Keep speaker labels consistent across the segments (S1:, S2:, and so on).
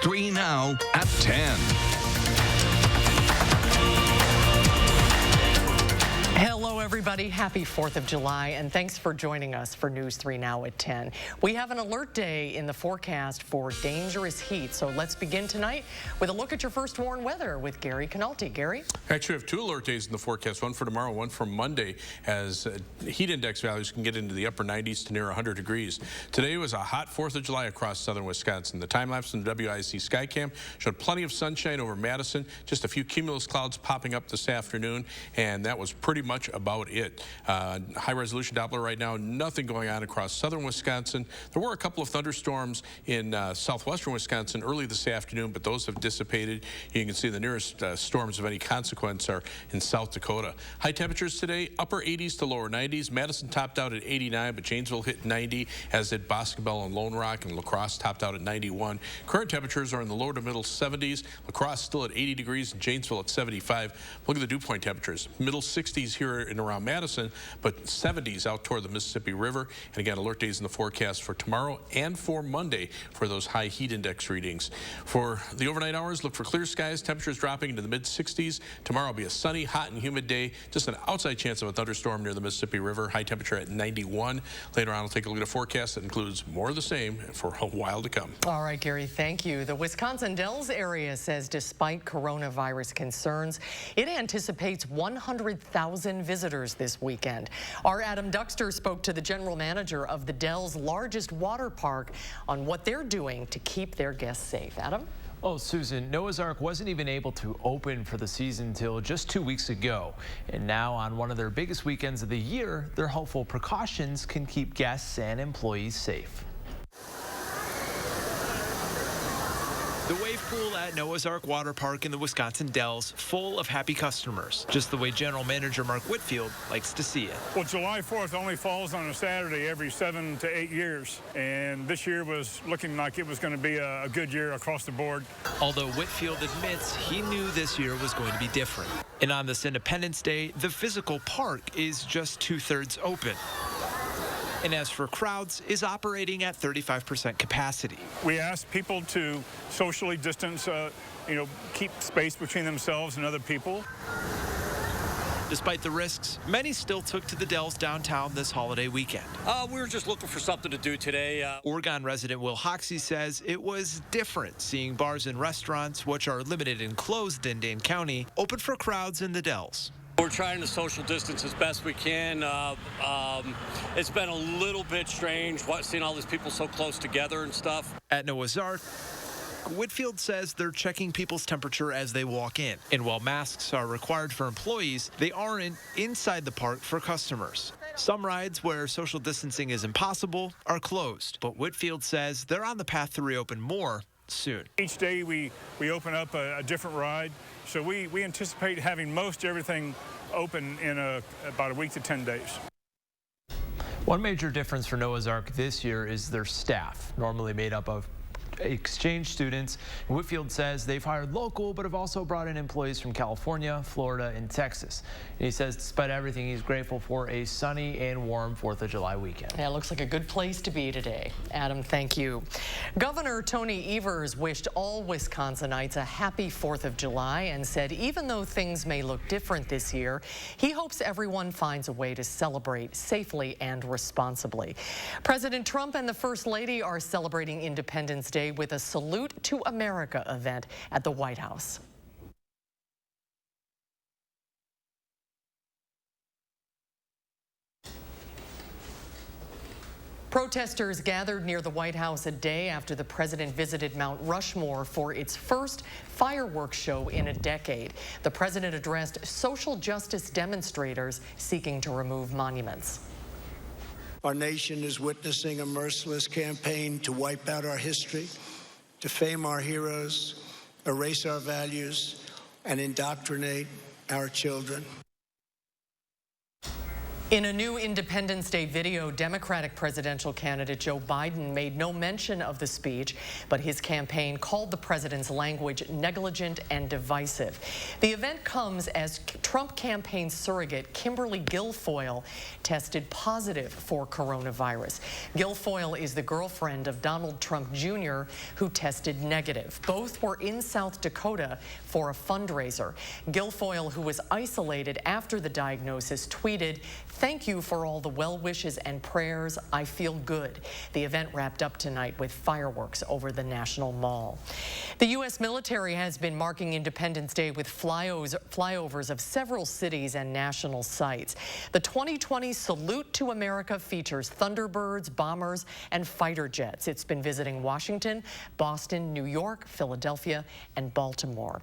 S1: 3 now at 10.
S2: Hello, everybody. Happy 4th of July, and thanks for joining us for News 3 Now at 10. We have an alert day in the forecast for dangerous heat, so let's begin tonight with a look at your first warned weather with Gary Canalti. Gary?
S3: Actually, we have 2 alert days in the forecast, one for tomorrow, one for Monday, as heat index values can get into the upper 90s to near 100 degrees. Today was a hot 4th of July across southern Wisconsin. The time-lapse from the WIC Skycam showed plenty of sunshine over Madison, just a few cumulus clouds popping up this afternoon, and that was pretty much about it. High-resolution Doppler right now, nothing going on across southern Wisconsin. There were a couple of thunderstorms in southwestern Wisconsin early this afternoon, but those have dissipated. You can see the nearest storms of any consequence are in South Dakota. High temperatures today, upper 80s to lower 90s. Madison topped out at 89, but Janesville hit 90, as did Boscobel and Lone Rock, and La Crosse topped out at 91. Current temperatures are in the low to middle 70s. La Crosse still at 80 degrees, and Janesville at 75. Look at the dew point temperatures. Middle 60s here in around Madison, but 70s out toward the Mississippi River. And again, alert days in the forecast for tomorrow and for Monday for those high heat index readings. For the overnight hours, look for clear skies, temperatures dropping into the mid 60s. Tomorrow will be a sunny, hot, and humid day. Just an outside chance of a thunderstorm near the Mississippi River. High temperature at 91. Later on, we'll take a look at a forecast that includes more of the same for a while to come.
S2: All right, Gary, thank you. The Wisconsin Dells area says despite coronavirus concerns, it anticipates 100,000 visitors this weekend. Our Adam Duxter spoke to the general manager of the Dells' largest water park on what they're doing to keep their guests safe. Adam?
S4: Oh, Susan, Noah's Ark wasn't even able to open for the season until just 2 weeks ago. And now on one of their biggest weekends of the year, their hopeful precautions can keep guests and employees safe. The wave pool at Noah's Ark Water Park in the Wisconsin Dells, full of happy customers, just the way General Manager Mark Whitfield likes to see it.
S5: Well, July 4th only falls on a Saturday every 7 to 8 years, and this year was looking like it was going to be a good year across the board.
S4: Although Whitfield admits he knew this year was going to be different. And on this Independence Day, the physical park is just 2/3 open. And as for crowds, is operating at 35% capacity.
S5: We asked people to socially distance, keep space between themselves and other people.
S4: Despite the risks, many still took to the Dells downtown this holiday weekend.
S6: We were just looking for something to do today.
S4: Oregon resident Will Hoxie says it was different seeing bars and restaurants, which are limited and closed in Dane County, open for crowds in the Dells.
S6: We're trying to social distance as best we can. It's been a little bit strange seeing all these people so close together and stuff.
S4: At Noah's Ark, Whitfield says they're checking people's temperature as they walk in. And while masks are required for employees, they aren't inside the park for customers. Some rides where social distancing is impossible are closed. But Whitfield says they're on the path to reopen more soon.
S5: Each day we open up a different ride. So we anticipate having most everything open in about a week to 10 days.
S4: One major difference for Noah's Ark this year is their staff, normally made up of exchange students. Whitfield says they've hired local, but have also brought in employees from California, Florida, and Texas. And he says despite everything, he's grateful for a sunny and warm 4th of July weekend.
S2: Yeah, it looks like a good place to be today. Adam, thank you. Governor Tony Evers wished all Wisconsinites a happy 4th of July and said even though things may look different this year, he hopes everyone finds a way to celebrate safely and responsibly. President Trump and the First Lady are celebrating Independence Day with a Salute to America event at the White House. Protesters gathered near the White House a day after the president visited Mount Rushmore for its first fireworks show in a decade. The president addressed social justice demonstrators seeking to remove monuments.
S7: Our nation is witnessing a merciless campaign to wipe out our history, defame our heroes, erase our values, and indoctrinate our children.
S2: In a new Independence Day video, Democratic presidential candidate Joe Biden made no mention of the speech, but his campaign called the president's language negligent and divisive. The event comes as Trump campaign surrogate Kimberly Guilfoyle tested positive for coronavirus. Guilfoyle is the girlfriend of Donald Trump Jr., who tested negative. Both were in South Dakota for a fundraiser. Guilfoyle, who was isolated after the diagnosis, tweeted, "Thank you for all the well wishes and prayers. I feel good." The event wrapped up tonight with fireworks over the National Mall. The U.S. military has been marking Independence Day with flyovers of several cities and national sites. The 2020 Salute to America features Thunderbirds, bombers, and fighter jets. It's been visiting Washington, Boston, New York, Philadelphia, and Baltimore.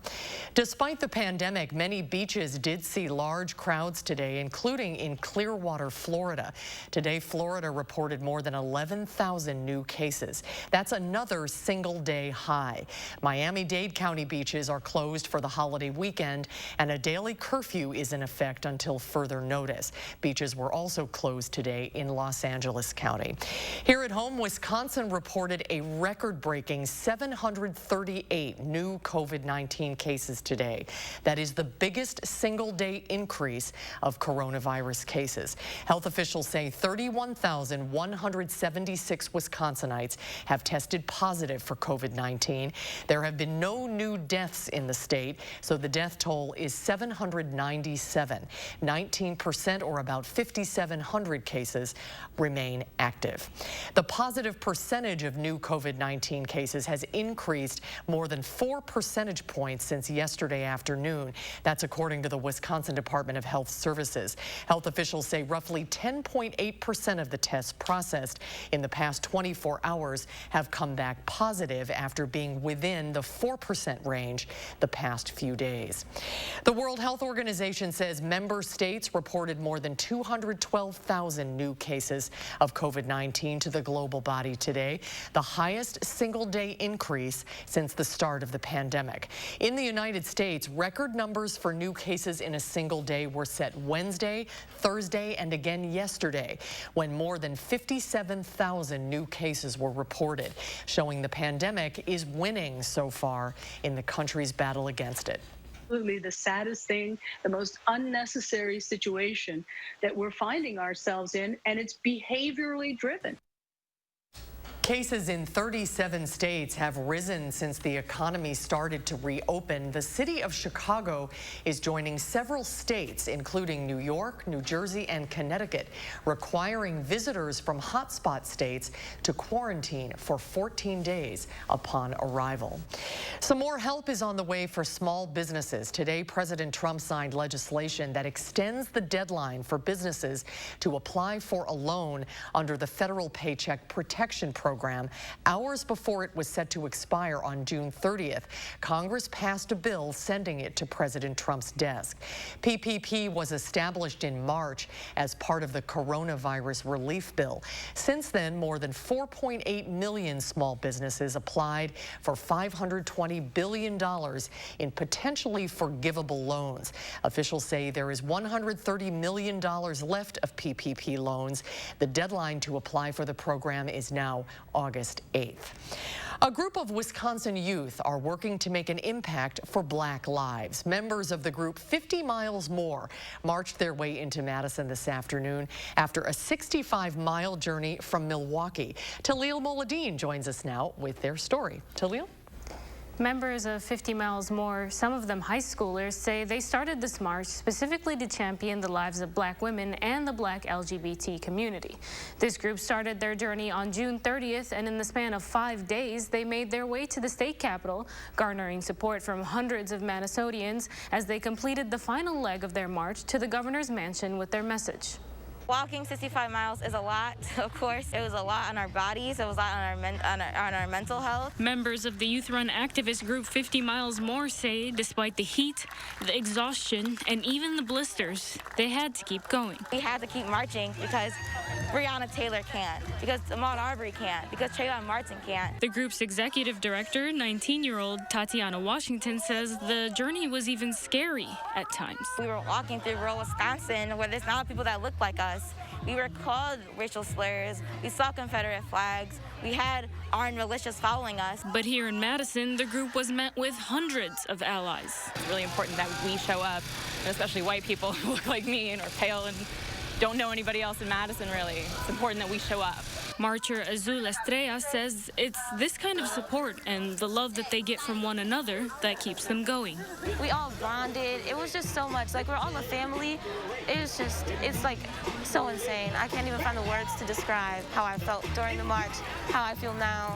S2: Despite the pandemic, many beaches did see large crowds today, including in Clearwater, Florida. Today, Florida reported more than 11,000 new cases. That's another single-day high. Miami-Dade County beaches are closed for the holiday weekend, and a daily curfew is in effect until further notice. Beaches were also closed today in Los Angeles County. Here at home, Wisconsin reported a record-breaking 738 new COVID-19 cases today. That is the biggest single-day increase of coronavirus cases. Health officials say 31,176 Wisconsinites have tested positive for COVID-19. There have been no new deaths in the state, so the death toll is 797. 19%, or about 5,700 cases, remain active. The positive percentage of new COVID-19 cases has increased more than 4 percentage points since yesterday afternoon. That's according to the Wisconsin Department of Health Services. Health officials say roughly 10.8% of the tests processed in the past 24 hours have come back positive after being within the 4% range the past few days. The World Health Organization says member states reported more than 212,000 new cases of COVID-19 to the global body today, the highest single-day increase since the start of the pandemic. In the United States, record numbers for new cases in a single day were set Wednesday, Thursday, and again yesterday, when more than 57,000 new cases were reported, showing the pandemic is winning so far in the country's battle against it.
S8: Absolutely the saddest thing, the most unnecessary situation that we're finding ourselves in, and it's behaviorally driven.
S2: Cases in 37 states have risen since the economy started to reopen. The city of Chicago is joining several states, including New York, New Jersey, and Connecticut, requiring visitors from hotspot states to quarantine for 14 days upon arrival. Some more help is on the way for small businesses. Today, President Trump signed legislation that extends the deadline for businesses to apply for a loan under the Federal Paycheck Protection Program hours before it was set to expire on June 30th. Congress passed a bill sending it to President Trump's desk. PPP was established in March as part of the coronavirus relief bill. Since then, more than 4.8 million small businesses applied for $520 billion in potentially forgivable loans. Officials say there is $130 million left of PPP loans. The deadline to apply for the program is now August 8th. A group of Wisconsin youth are working to make an impact for Black lives. Members of the group 50 Miles More marched their way into Madison this afternoon after a 65-mile journey from Milwaukee. Talil Moladin joins us now with their story. Talil?
S9: Members of 50 Miles More, some of them high schoolers, say they started this march specifically to champion the lives of Black women and the Black LGBT community. This group started their journey on June 30th, and in the span of 5 days, they made their way to the state capitol, garnering support from hundreds of Madisonians as they completed the final leg of their march to the governor's mansion with their message.
S10: Walking 65 miles is a lot, of course. It was a lot on our bodies. It was a lot on our mental health.
S9: Members of the youth-run activist group 50 Miles More say despite the heat, the exhaustion, and even the blisters, they had to keep going.
S10: We had to keep marching because Breonna Taylor can't, because Ahmaud Arbery can't, because Trayvon Martin can't.
S9: The group's executive director, 19-year-old Tatiana Washington, says the journey was even scary at times.
S10: We were walking through rural Wisconsin where there's not people that look like us. us. We were called racial slurs. We saw Confederate flags. We had armed militias following us.
S9: But here in Madison, the group was met with hundreds of allies.
S11: It's really important that we show up, and especially white people who look like me and are pale and don't know anybody else in Madison, really. It's important that we show up.
S9: Marcher Azul Estrella says it's this kind of support and the love that they get from one another that keeps them going.
S10: We all bonded. It was just so much. Like, we're all a family. It's like so insane. I can't even find the words to describe how I felt during the march, how I feel now.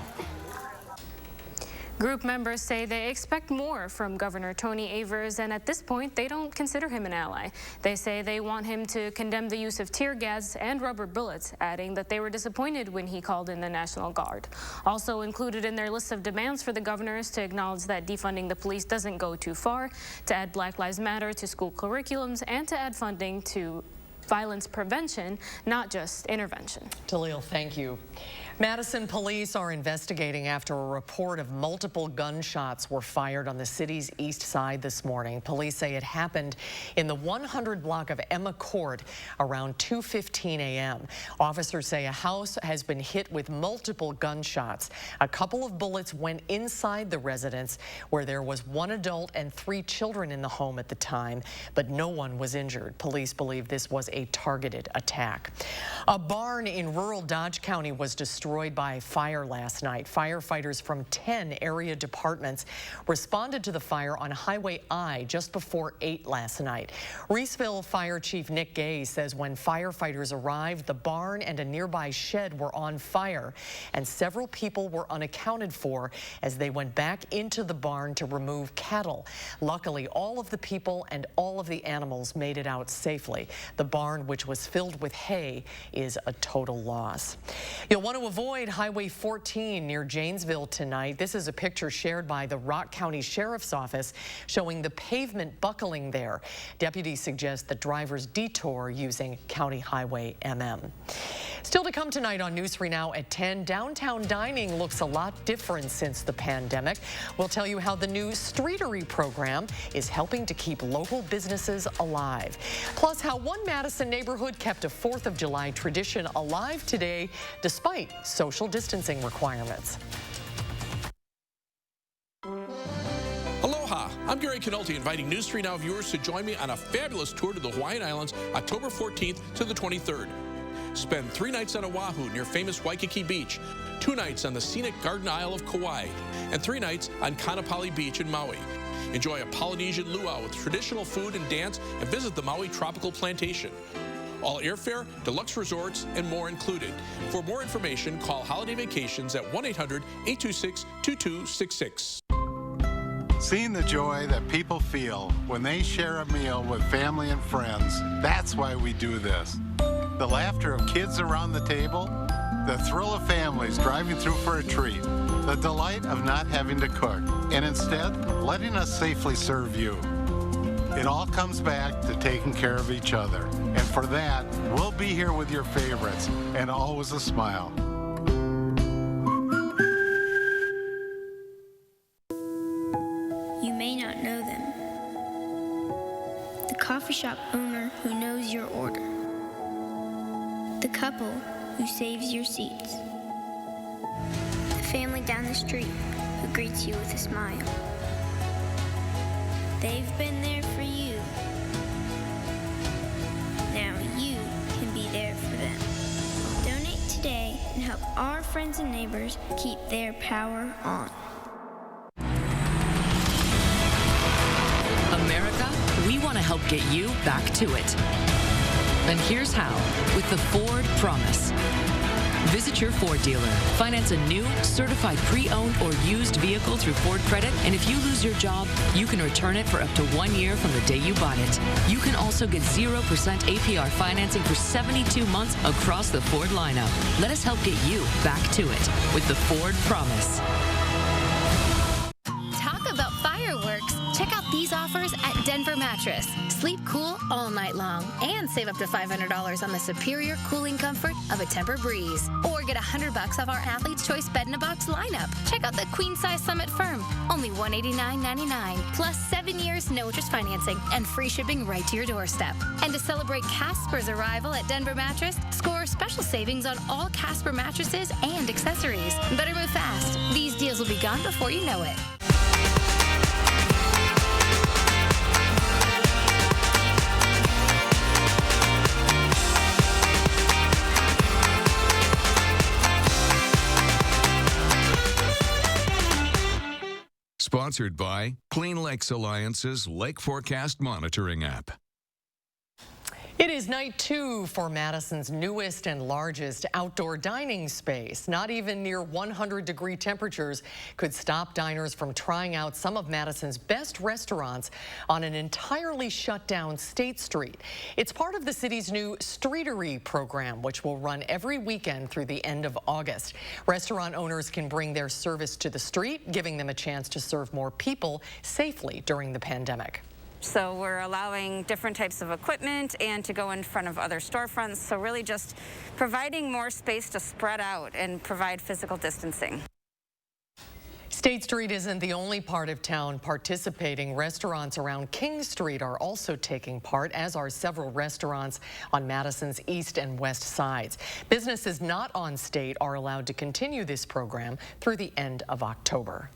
S9: Group members say they expect more from Governor Tony Evers, and at this point, they don't consider him an ally. They say they want him to condemn the use of tear gas and rubber bullets, adding that they were disappointed when he called in the National Guard. Also included in their list of demands for the governor is to acknowledge that defunding the police doesn't go too far, to add Black Lives Matter to school curriculums, and to add funding to violence prevention, not just intervention.
S2: Talil, thank you. Madison police are investigating after a report of multiple gunshots were fired on the city's east side this morning. Police say it happened in the 100 block of Emma Court around 2:15 a.m. Officers say a house has been hit with multiple gunshots. A couple of bullets went inside the residence where there was one adult and 3 children in the home at the time, but no one was injured. Police believe this was a targeted attack. A barn in rural Dodge County was destroyed by fire last night. Firefighters from 10 area departments responded to the fire on Highway I just before 8 last night. Reeseville Fire Chief Nick Gay says when firefighters arrived, the barn and a nearby shed were on fire, and several people were unaccounted for as they went back into the barn to remove cattle. Luckily, all of the people and all of the animals made it out safely. The barn, which was filled with hay, is a total loss. You'll want to avoid Highway 14 near Janesville tonight. This is a picture shared by the Rock County Sheriff's Office showing the pavement buckling there. Deputies suggest that drivers detour using County Highway MM. Still to come tonight on News 3 Now at 10, downtown dining looks a lot different since the pandemic. We'll tell you how the new Streetery program is helping to keep local businesses alive. Plus, how one Madison neighborhood kept a 4th of July tradition alive today despite social distancing requirements.
S3: Aloha, I'm Gary Canulti, inviting News 3 Now viewers to join me on a fabulous tour to the Hawaiian Islands, October 14th to the 23rd. Spend 3 nights on Oahu near famous Waikiki Beach, 2 nights on the scenic Garden Isle of Kauai, and 3 nights on Kanapali Beach in Maui. Enjoy a Polynesian luau with traditional food and dance, and visit the Maui Tropical Plantation. All airfare, deluxe resorts, and more included. For more information, call Holiday Vacations at 1-800-826-2266.
S12: Seeing the joy that people feel when they share a meal with family and friends, that's why we do this. The laughter of kids around the table, the thrill of families driving through for a treat, the delight of not having to cook, and instead letting us safely serve you. It all comes back to taking care of each other. And for that, we'll be here with your favorites, and always a smile.
S13: You may not know them. The coffee shop owner who knows your order. The couple who saves your seats. The family down the street who greets you with a smile. They've been there for you. Now you can be there for them. Donate today and help our friends and neighbors keep their power on.
S14: America, we want to help get you back to it. And here's how, with the Ford Promise. Visit your Ford dealer. Finance a new, certified pre-owned or used vehicle through Ford Credit, and if you lose your job, you can return it for up to 1 year from the day you bought it. You can also get 0% APR financing for 72 months across the Ford lineup. Let us help get you back to it with the Ford Promise.
S15: Talk about fireworks. Check out these offers at Denver Mattress. Sleep cool all night long and save up to $500 on the superior cooling comfort of a Tempur-Breeze. Or get $100 off our Athlete's Choice Bed in a Box lineup. Check out the Queen Size Summit Firm, only $189.99, plus 7 years no interest financing and free shipping right to your doorstep. And to celebrate Casper's arrival at Denver Mattress, score special savings on all Casper mattresses and accessories. Better move fast. These deals will be gone before you know it.
S1: Sponsored by Clean Lakes Alliance's Lake Forecast Monitoring app.
S2: It is night 2 for Madison's newest and largest outdoor dining space. Not even near 100-degree temperatures could stop diners from trying out some of Madison's best restaurants on an entirely shut down State Street. It's part of the city's new Streetery program, which will run every weekend through the end of August. Restaurant owners can bring their service to the street, giving them a chance to serve more people safely during the pandemic.
S16: So we're allowing different types of equipment and to go in front of other storefronts. So really just providing more space to spread out and provide physical distancing.
S2: State Street isn't the only part of town participating. Restaurants around King Street are also taking part, as are several restaurants on Madison's east and west sides. Businesses not on State are allowed to continue this program through the end of October.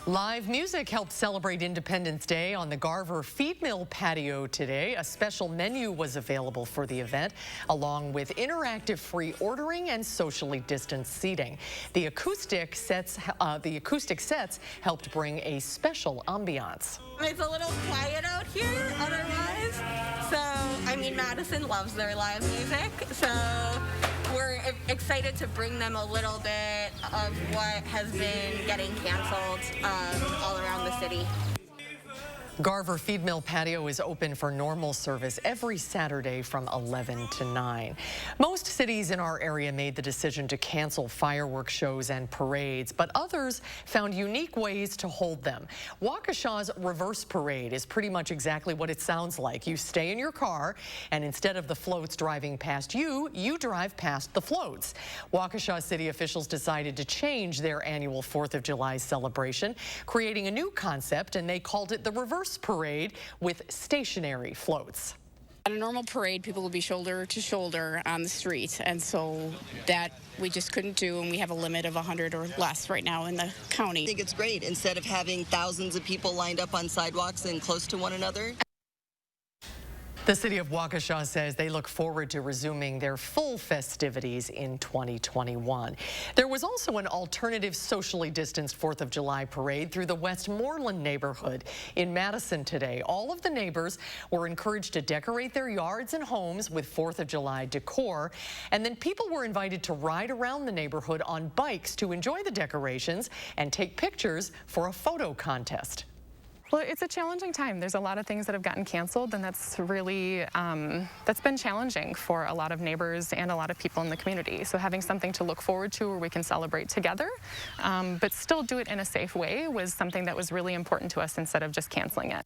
S2: Live music helped celebrate Independence Day on the Garver Feed Mill patio today. A special menu was available for the event, along with interactive free ordering and socially distanced seating. The acoustic sets helped bring a special ambiance.
S17: It's a little quiet out here otherwise, so I mean Madison loves their live music, so we're excited to bring them a little bit of what has been getting canceled all around the city.
S2: Garver Feed Mill patio is open for normal service every Saturday from 11 to 9. Most cities in our area made the decision to cancel fireworks shows and parades, but others found unique ways to hold them. Waukesha's Reverse Parade is pretty much exactly what it sounds like. You stay in your car, and instead of the floats driving past you, you drive past the floats. Waukesha city officials decided to change their annual 4th of July celebration, creating a new concept, and they called it the Reverse Parade with stationary floats.
S18: At a normal parade, people will be shoulder to shoulder on the street, and so that we just couldn't do, and we have a limit of 100 or less right now in the county.
S19: I think it's great. Instead of having thousands of people lined up on sidewalks and close to one another.
S2: The city of Waukesha says they look forward to resuming their full festivities in 2021. There was also an alternative socially distanced 4th of July parade through the Westmoreland neighborhood in Madison today. All of the neighbors were encouraged to decorate their yards and homes with 4th of July decor, and then people were invited to ride around the neighborhood on bikes to enjoy the decorations and take pictures for a photo contest.
S20: Well, it's a challenging time. There's a lot of things that have gotten canceled, and that's really, that's been challenging for a lot of neighbors and a lot of people in the community. So having something to look forward to where we can celebrate together, but still do it in a safe way was something that was really important to us instead of just canceling it.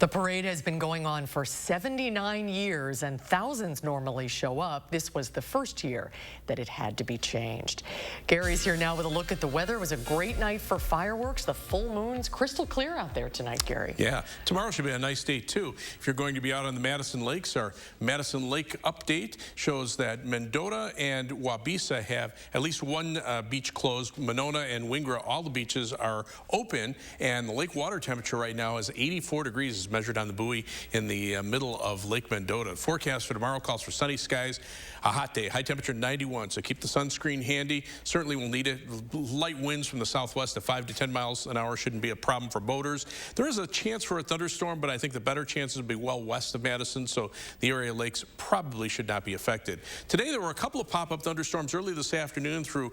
S2: The parade has been going on for 79 years, and thousands normally show up. This was the first year that it had to be changed. Gary's here now with a look at the weather. It was a great night for fireworks. The full moon's crystal clear out there tonight, Gary.
S3: Yeah, tomorrow should be a nice day, too. If you're going to be out on the Madison Lakes, our Madison Lake update shows that Mendota and Wabisa have at least one beach closed. Monona and Wingra, all the beaches are open, and the lake water temperature right now is 84 degrees. Measured on the buoy in the middle of Lake Mendota. Forecast for tomorrow calls for sunny skies, a hot day, high temperature 91, so keep the sunscreen handy. Certainly will need it. Light winds from the southwest at 5 to 10 miles an hour shouldn't be a problem for boaters. There is a chance for a thunderstorm, but I think the better chances will be well west of Madison, so the area lakes probably should not be affected. Today there were a couple of pop-up thunderstorms early this afternoon through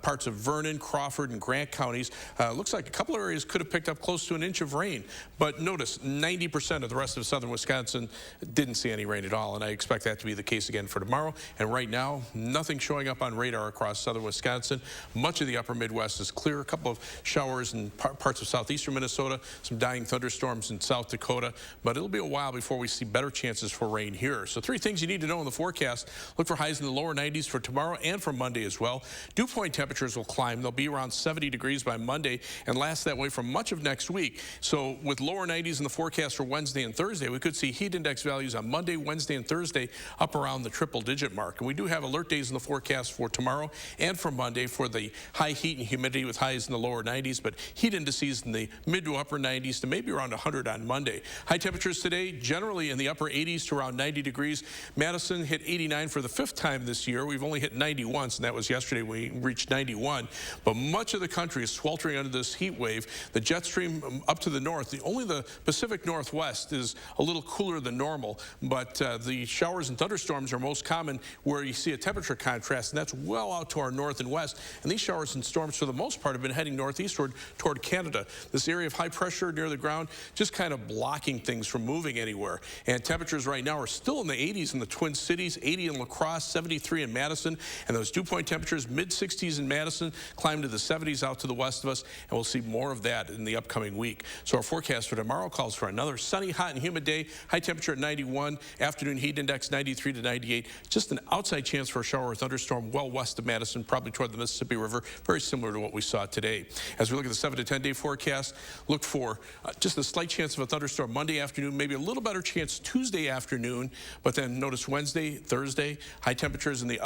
S3: parts of Vernon, Crawford, and Grant counties. Looks like a couple of areas could have picked up close to an inch of rain, but notice 90% of the rest of southern Wisconsin didn't see any rain at all, and I expect that to be the case again for tomorrow. And right now, nothing showing up on radar across southern Wisconsin. Much of the upper Midwest is clear. A couple of showers in parts of southeastern Minnesota, some dying thunderstorms in South Dakota, but it'll be a while before we see better chances for rain here. So 3 things you need to know in the forecast. Look for highs in the lower 90s for tomorrow and for Monday as well. Dew point temperatures will climb. They'll be around 70 degrees by Monday and last that way for much of next week. So with lower 90s in the forecast for Wednesday and Thursday, we could see heat index values on Monday, Wednesday, and Thursday up around the triple-digit mark. And we do have alert days in the forecast for tomorrow and for Monday for the high heat and humidity with highs in the lower 90s, but heat indices in the mid to upper 90s to maybe around 100 on Monday. High temperatures today generally in the upper 80s to around 90 degrees. Madison hit 89 for the 5th time this year. We've only hit 90 once, and that was yesterday. We reached 91. But much of the country is sweltering under this heat wave. The jet stream up to the north, only the Pacific Northwest is a little cooler than normal, but the showers and thunderstorms are most common where you see a temperature contrast, and that's well out to our north and west. And these showers and storms, for the most part, have been heading northeastward toward Canada. This area of high pressure near the ground just kind of blocking things from moving anywhere. And temperatures right now are still in the 80s in the Twin Cities, 80 in La Crosse, 73 in Madison, and those dew point temperatures, mid-60s in Madison, climb to the 70s out to the west of us, and we'll see more of that in the upcoming week. So our forecast for tomorrow calls for another sunny, hot, and humid day. High temperature at 91, afternoon heat index 93 to 98. Just an outside chance for a shower or thunderstorm well west of Madison, probably toward the Mississippi River, very similar to what we saw today. As we look at the 7 to 10 day forecast, look for just a slight chance of a thunderstorm Monday afternoon, maybe a little better chance Tuesday afternoon, but then notice Wednesday, Thursday, high temperatures in the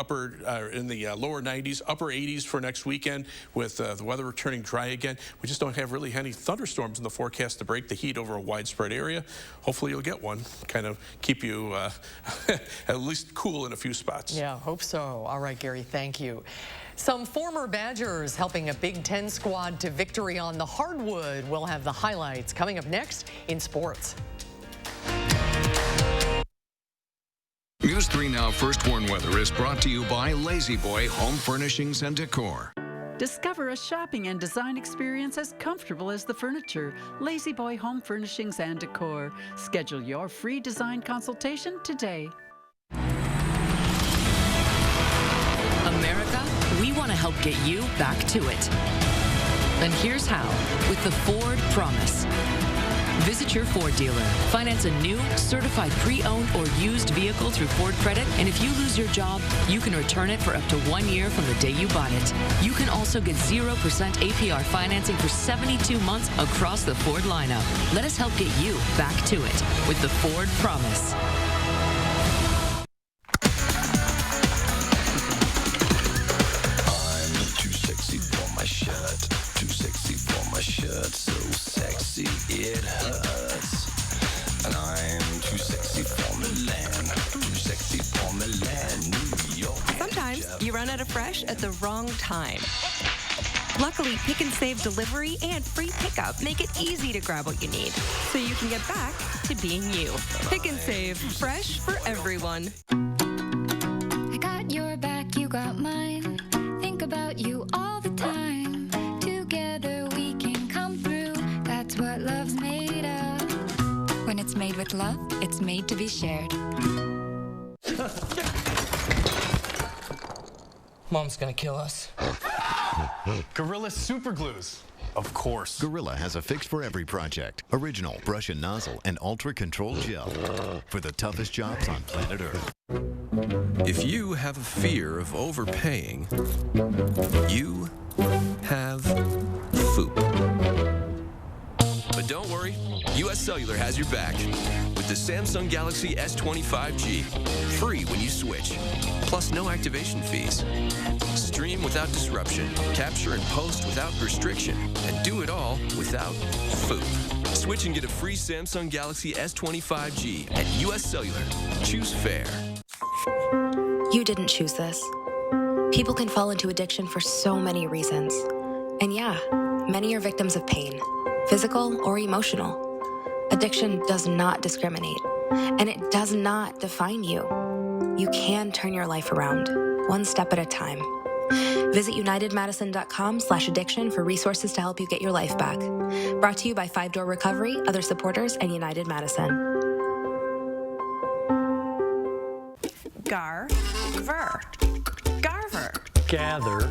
S3: lower 90s, upper 80s for next weekend with the weather returning dry again. We just don't have really any thunderstorms in the forecast to break the heat over a widespread area. Hopefully you'll get one, kind of keep you at least cool in a few spots.
S2: Yeah, hope so. All right, Gary, thank you. Some former Badgers helping a Big Ten squad to victory on the hardwood. We'll have the highlights coming up next in sports.
S1: News 3 Now First Warn Weather is brought to you by Lazy Boy Home Furnishings and Decor.
S21: Discover a shopping and design experience as comfortable as the furniture. Lazy Boy Home Furnishings and Decor. Schedule your free design consultation today.
S14: America, we want to help get you back to it. And here's how, with the Ford Promise. Visit your Ford dealer. Finance a new, certified pre-owned or used vehicle through Ford Credit, and if you lose your job, you can return it for up to 1 year from the day you bought it. You can also get 0% APR financing for 72 months across the Ford lineup. Let us help get you back to it with the Ford Promise.
S22: So sexy it hurts, and I'm too sexy for Milan, too sexy for Milan, New York.
S23: Sometimes you run out of fresh at the wrong time. Luckily, Pick and Save delivery and free pickup make it easy to grab what you need, so you can get back to being you. Pick and Save, fresh for everyone.
S13: I got your back, you got mine. Think about you all the time. What love's made of. When it's made with love, it's made to be shared.
S24: Mom's gonna kill us.
S25: Gorilla Super Glues. Of course.
S26: Gorilla has a fix for every project. Original brush and nozzle and ultra-controlled gel for the toughest jobs on planet Earth.
S27: If you have a fear of overpaying, you have FOOP. But don't worry, US Cellular has your back with the Samsung Galaxy S25G. Free when you switch, plus no activation fees. Stream without disruption, capture and post without restriction, and do it all without FOOP. Switch and get a free Samsung Galaxy S25G at US Cellular. Choose fair.
S28: You didn't choose this. People can fall into addiction for so many reasons. And yeah, many are victims of pain. Physical or emotional. Addiction does not discriminate, and it does not define you. You can turn your life around, one step at a time. Visit UnitedMadison.com/addiction for resources to help you get your life back. Brought to you by 5 Door Recovery, other supporters, and United Madison.
S23: Garver. Garver.
S4: Gather.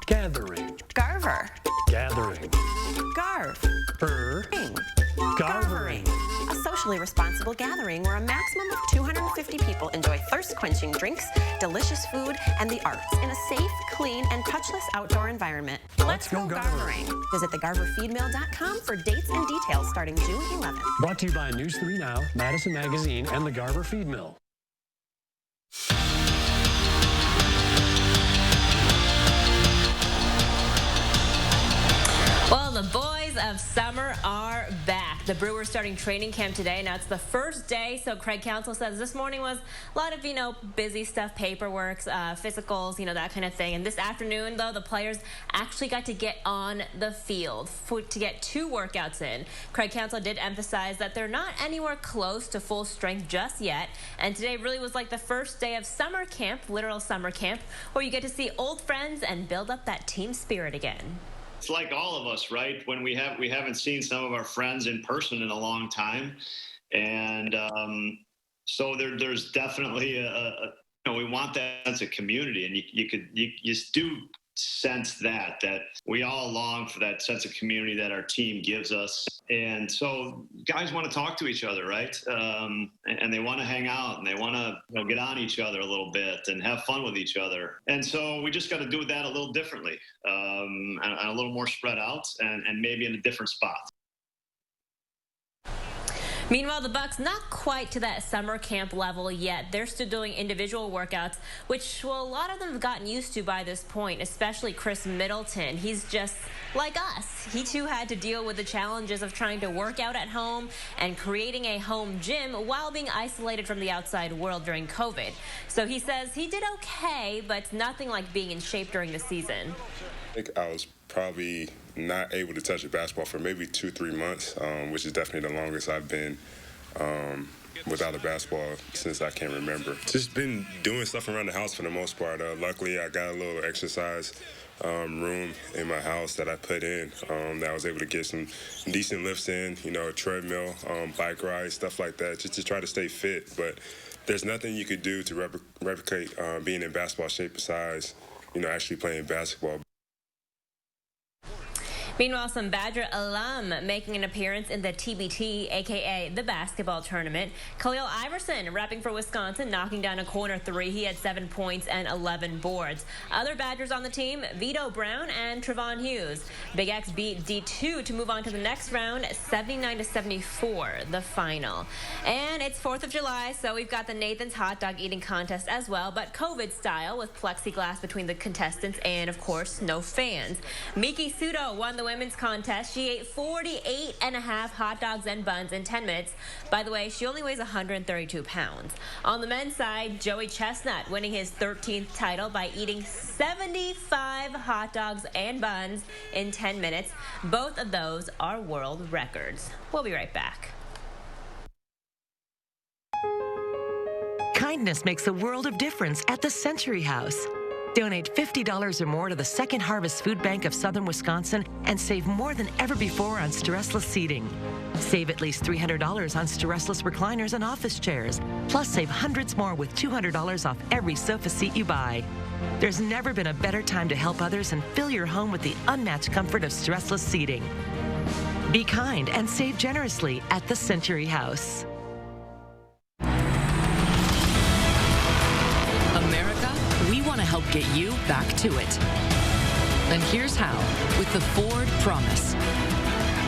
S4: Gathering.
S23: Garver.
S4: Gathering.
S23: Garv.
S4: Garvering.
S23: A socially responsible gathering where a maximum of 250 people enjoy thirst-quenching drinks, delicious food, and the arts in a safe, clean, and touchless outdoor environment. Let's go garvering. Visit thegarverfeedmill.com for dates and details starting June 11th.
S4: Brought to you by News 3 Now, Madison Magazine, and the Garver Feed Mill.
S5: Well, the boys of summer are back. The Brewers starting training camp today. Now, it's the first day, so Craig Counsell says this morning was a lot of, busy stuff, paperwork, physicals, that kind of thing. And this afternoon, though, the players actually got to get on the field to get 2 workouts in. Craig Counsell did emphasize that they're not anywhere close to full strength just yet. And today really was like the first day of summer camp, literal summer camp, where you get to see old friends and build up that team spirit again.
S6: It's like all of us, right? When we haven't seen some of our friends in person in a long time, and so there's definitely we want that sense of community, and you do sense that we all long for that sense of community that our team gives us. And so guys want to talk to each other, right? And they want to hang out, and they want to get on each other a little bit and have fun with each other. And so we just got to do that a little differently, and a little more spread out, and maybe in a different spot.
S5: Meanwhile, the Bucks not quite to that summer camp level yet. They're still doing individual workouts, which, well, a lot of them have gotten used to by this point, especially Chris Middleton. He's just like us. He too had to deal with the challenges of trying to work out at home and creating a home gym while being isolated from the outside world during COVID. So he says he did okay, but nothing like being in shape during the season.
S7: I think I was probably not able to touch a basketball for maybe 2-3 months, which is definitely the longest I've been without a basketball since I can remember. Just been doing stuff around the house for the most part. Luckily, I got a little exercise room in my house that I put in that I was able to get some decent lifts in, treadmill, bike rides, stuff like that, just to try to stay fit. But there's nothing you could do to replicate being in basketball shape besides, actually playing basketball.
S5: Meanwhile, some Badger alum making an appearance in the TBT, a.k.a. the basketball tournament. Khalil Iverson rapping for Wisconsin, knocking down a corner 3. He had 7 points and 11 boards. Other Badgers on the team, Vito Brown and Trevon Hughes. Big X beat D2 to move on to the next round, 79-74, the final. And it's 4th of July, so we've got the Nathan's hot dog eating contest as well, but COVID style with plexiglass between the contestants and, of course, no fans. Miki Sudo won the women's contest. She ate 48.5 hot dogs and buns in 10 minutes. By the way, she only weighs 132 pounds. On the men's side, Joey Chestnut winning his 13th title by eating 75 hot dogs and buns in 10 minutes. Both of those are world records. We'll be right back.
S8: Kindness makes a world of difference at the Century House. Donate $50 or more to the Second Harvest Food Bank of Southern Wisconsin and save more than ever before on stressless seating. Save at least $300 on stressless recliners and office chairs. Plus, save hundreds more with $200 off every sofa seat you buy. There's never been a better time to help others and fill your home with the unmatched comfort of stressless seating. Be kind and save generously at the Century House.
S14: America, we want to help get you back to it. And here's how, with the Ford Promise.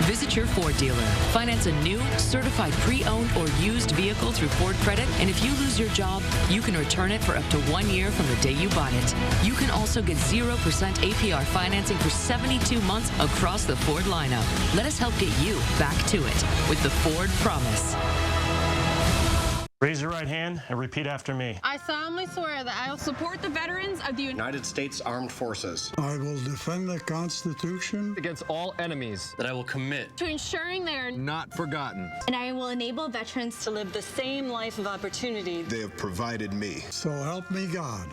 S14: Visit your Ford dealer. Finance a new, certified pre-owned or used vehicle through Ford Credit, and if you lose your job, you can return it for up to 1 year from the day you bought it. You can also get 0% APR financing for 72 months across the Ford lineup. Let us help get you back to it with the Ford Promise.
S25: Raise your right hand and repeat after me.
S9: I solemnly swear that I will support the veterans of the
S25: United States Armed Forces.
S10: I will defend the Constitution
S25: Against all enemies. That I will commit
S9: to ensuring they are
S25: not forgotten.
S9: And I will enable veterans to live the same life of opportunity
S10: they have provided me. So help me God.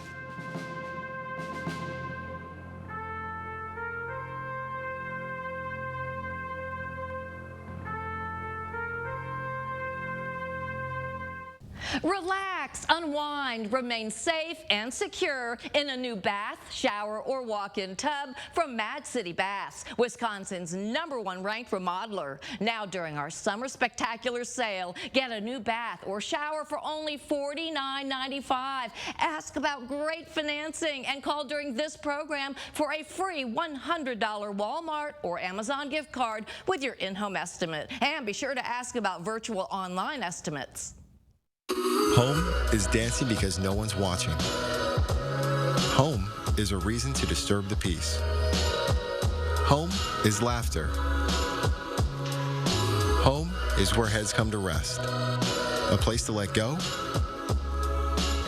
S11: Relax, unwind, remain safe and secure in a new bath, shower, or walk-in tub from Mad City Baths, Wisconsin's #1 ranked remodeler. Now during our summer spectacular sale, get a new bath or shower for only $49.95. Ask about great financing and call during this program for a free $100 Walmart or Amazon gift card with your in-home estimate. And be sure to ask about virtual online estimates.
S12: Home is dancing because no one's watching. Home is a reason to disturb the peace. Home is laughter. Home is where heads come to rest. A place to let go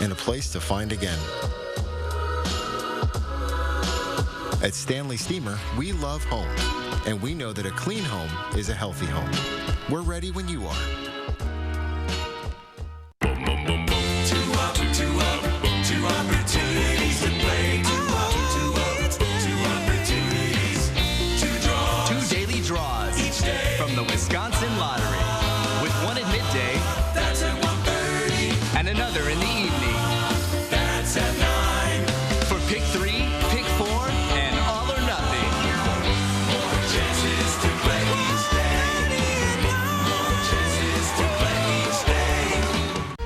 S12: and a place to find again. At Stanley Steamer, we love home, and we know that a clean home is a healthy home. We're ready when you are.
S22: Two opportunities to play. Two opportunities. Two draws.
S15: Two daily draws
S22: Each day.
S15: from the Wisconsin Lottery. With one at midday.
S22: That's at 1:30.
S15: And another in the evening.
S22: That's at 9.
S15: For pick 3, pick 4, and all or nothing.
S22: More chances to play each day. More chances to play each day.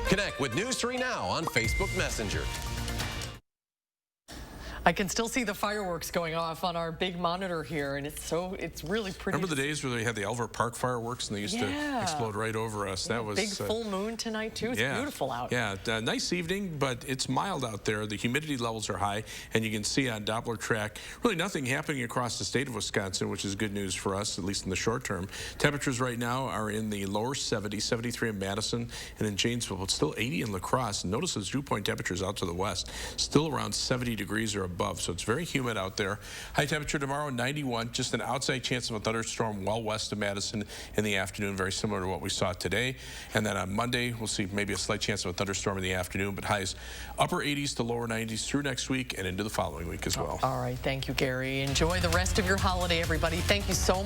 S16: Connect with News 3 Now on Facebook Messenger.
S2: I can still see the fireworks going off on our big monitor here, and it's really pretty.
S3: Remember the days where they had the Elver Park fireworks and they used to explode right over us? That was
S2: big full moon tonight too. It's beautiful out.
S3: Yeah, nice evening, but it's mild out there. The humidity levels are high, and you can see on Doppler track really nothing happening across the state of Wisconsin, which is good news for us, at least in the short term. Temperatures right now are in the lower 70s, 73 in Madison and in Janesville. It's still 80 in La Crosse. And notice those dew point temperatures out to the west, still around 70 degrees or above, so it's very humid out there. High temperature tomorrow, 91. Just an outside chance of a thunderstorm well west of Madison in the afternoon, very similar to what we saw today. And then on Monday, we'll see maybe a slight chance of a thunderstorm in the afternoon, but highs upper 80s to lower 90s through next week and into the following week as well.
S2: All right, thank you, Gary. Enjoy the rest of your holiday, everybody. Thank you so much.